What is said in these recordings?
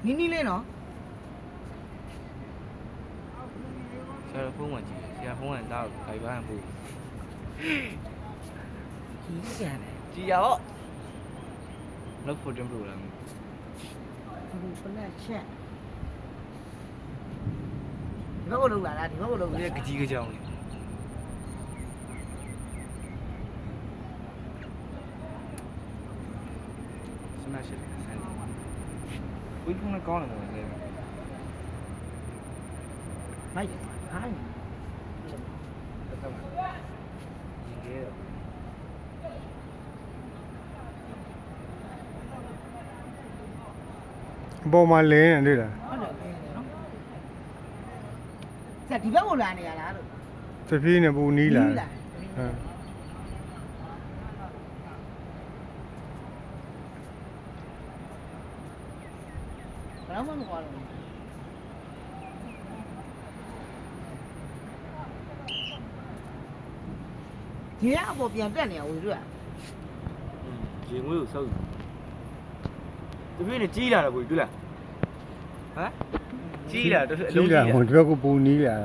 နီးလေးနော်ဆရာဖုန်းဝင်ကြည့်ဆရာဖုန်းဝင်တော့ဂိုက်ပန်းပို့ကြီးကြတယ်ကြည်ရတော့လောက်ဖို့တင်ပရိုဂရမ်အခုပလက်ချက်ဒီဘက်ကတော့လာလားဒီဘက်ကတော့လာဒီကကြီးကြောင်လေးစမရှစ်ဆန်ဝိဖုန်းကကောင်းတယ်လေမိုက်တယ်ဟိုင်းပေါ်မှာလင်းနေတွေ့လားဟုတ်တယ်နော်ဆက်ဒီဘက်ကိုလာနေရလားလို့တဖြည်းနဲ့ပူနီးလာဟမ်ဘာမှမကွာလို့ဒီကအပေါ်ပြန်တက်နေရဝေတို့ရေငွေကိုစောက်တပြည့်နဲ့ကြီးလာတယ်ကိုတွေ့လားဟမ်ကြီးလာတော့အလုံးကြီးလာဟိုဒီဘက်ကပူနီးလာ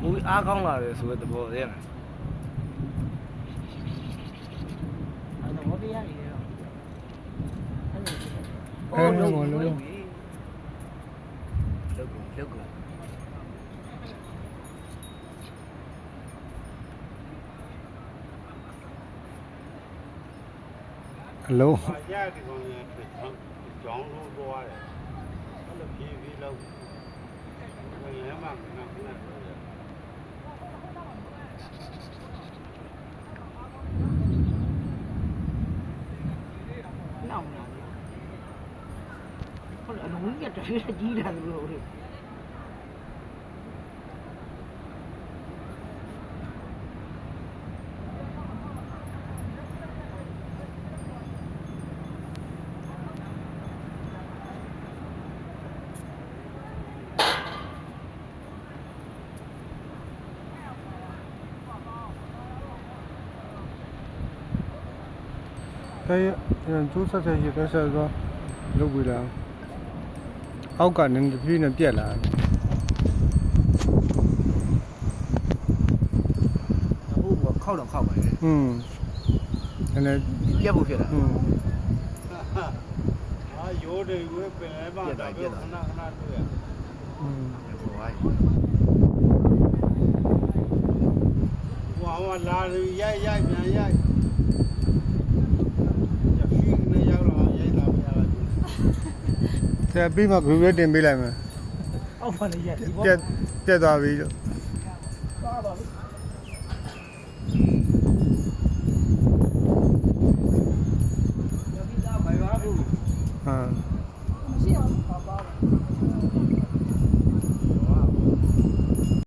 ဘူးအားကောင်းလာတယ်ဆိုတဲ့သဘောတည်းလားအဲ့တော့ဘောတရားကြီးရောအဲ့လိုမလို့လောက်ကူအလုံးရတယ်ကောင်ရကြောင်းလို့သွားတယ်အဲ့လိုဖြည်းဖြည်းလောက်ဝင်ရမှာငါကလည်းနောက်လာဟုတ်အလုံးကြီးတက်ကြီးလာလို့လေဒါရကျိုးဆက်ဆက်ရတဲ့ဆက်ဆိုလုပ်ပြီးလာအောက်ကနေတဖြည်းနဲ့ပြက်လာဟိုကခောက်တော့ခောက်ပါလေနည်းပြက်ဖို့ဖြစ်တာရိုးတယ်ဝဲပင်လဲမှာတော့ခဏတွေ့ရဟိုဝိုင်းဟိုလာရိုက်ပြန်ရိုက်ရှိနေရောက်လာရိုက်လာပြရလားဆရာပြီးမှဂရုလေးတင်ပေးလိုက်မယ်အောက်ပါလေရက်ဒီဘောပြက်သွားပြီလို့ပါပါလေဟာမရှိအောင်ပါပါ